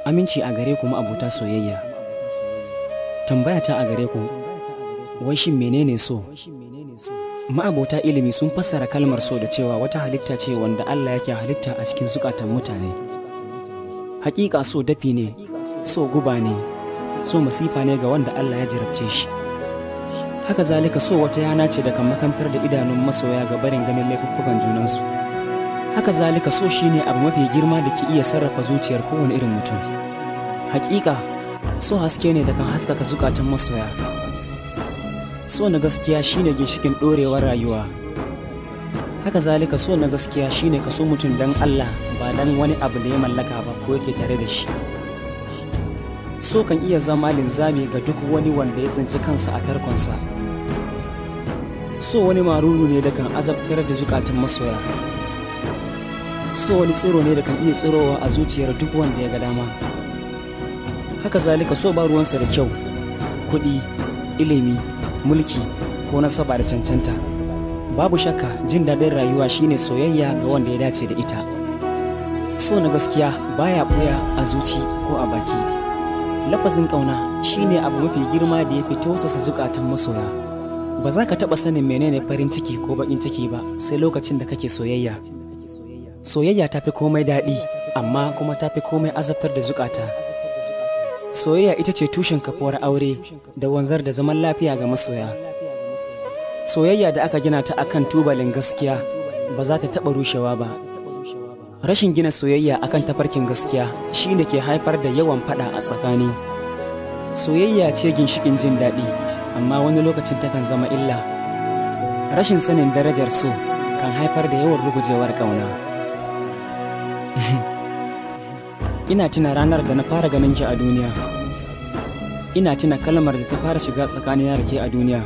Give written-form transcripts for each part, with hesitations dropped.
Aminci a gare ku ma'abota soyayya. Tambaya ta a gare ku, wai shin menene so? Ma'abota ilimi sun fassara kalmar so da cewa wata halitta ce wanda Allah yake halitta a cikin zukatan mutane. Hakika so dafi ne, so guba ne, so masifa ne ga wanda Allah ya jarabce shi. Haka zalika so wata yana ce da kan makantar da idanun masoya ga barin ganin laifuffukan junansu. Haka zalika so shine abu mafi girma da ke iya sarrafa zuciyar kowane irin mutum. Hakika so haske ne da kan haskaka zukatan masoya. So na gaskiya shine ginshikin dorewar rayuwa. Haka zalika so na gaskiya shine ka so mutum dan Allah ba dan wani abu da ya mallaka ba ko yake tare da shi. So kan iya zama linzami ga duk wani wanda ya tsinci kansa a tarkonsa. So wani maruru ne da kan azabtar da zukatan masoya. So wani tsiro ne da kan iya tsirowa a zuciyar duk wanda ya ga dama. Haka zalika so ba ruwansa da kyau, kuɗi, ilimi, mulki ko nasaba da cancanta. Babu shakka jin daɗin rayuwa shine soyayya ga wanda ya dace da ita. So na gaskiya baya ɓuya a zuci ko a baki. Lafazin ƙauna shine abu mafi girma da ya fi tausasa zukatan masoya. Ba za ka taɓa sanin menene farin ciki ko baƙin ciki ba sai lokacin da kake soyayya. Soyayya ta fi komai daɗi, amma kuma ta fi komai azabtar da zukata. Soyayya ita ce tushen kafuwar aure da wanzar da zaman lafiya ga masoya. Soyayya da aka gina ta akan tubalin gaskiya ba za ta taɓa rushewa ba. Rashin gina soyayya akan tafarkin gaskiya shi ne ke haifar da yawan faɗa a tsakani. Soyayya ce ginshikin jin daɗi, amma wani lokacin takan zama illa. Rashin sanin darajar so kan haifar da yawan rugujewar ƙauna. Ina tuna ranar da na fara ganin ki a duniya. Ina tuna kalmar da ta fara shiga tsakanina da ke a duniya.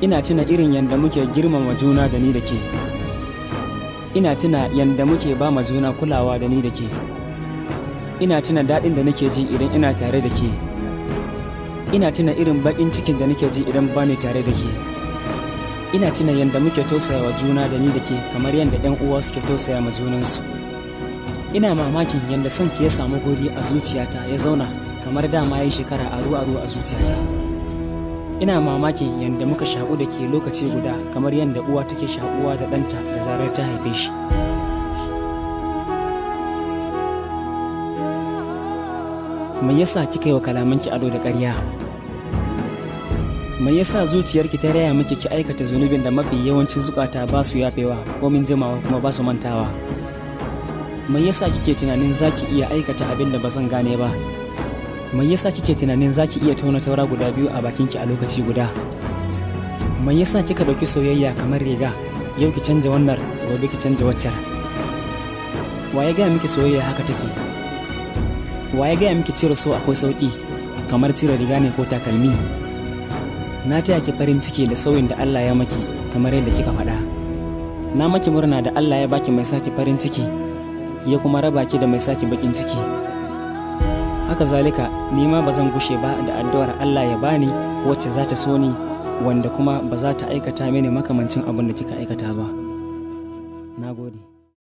Ina tuna irin yanda muke girmama juna da ni da ke. Ina tuna yanda muke ba ma juna kulawa da ni da ke. Ina tuna daɗin da nake ji idan ina tare da ke. Ina tuna irin baƙin cikin da nake ji idan ba ni tare da ke. Ina tuna yanda muke tausayawa juna da ni da ke kamar yanda 'yan uwa suke tausaya ma junansu. Ina mamakin yanda son ki ya samu guri a zuciyata ya zauna kamar dama ya yi shekara aru-aru a zuciyata. Ina mamakin yanda muka shaƙu da ke lokaci guda kamar yanda uwa take shaƙuwa da ɗanta da zarar ta haife shi. Me yasa kika yi wa kalamanki ado da ƙarya? Me yasa zuciyarki ta raya miki ki aikata zunubin da mafi yawancin zukata ba su yafewa ko min jimawa kuma ba su mantawa? Me yasa kike tunanin zaki iya aikata abin da ba zan gane ba? Me yasa kike tunanin zaki iya tauna taura guda biyu a bakinki a lokaci guda? Me yasa kika dauki soyayya kamar riga, yau ki canja wannan, gobe ki canja waccar? Wa ya gaya miki soyayya haka take? Wa ya gaya miki cire so akwai sauki kamar cire riga ne ko takalmi? Na taya ki farin ciki da sauyin da Allah ya maki kamar yadda kika faɗa. Na maki murna da Allah ya baki mai saki farin ciki, ya kuma raba ki da mai saki bakin ciki. Haka zalika ni ma ba zan gushe ba da addu'ar Allah ya bani wacce za ta so ni, wanda kuma ba za ta aikata mini makamancin abin da kika aikata ba. Nagode.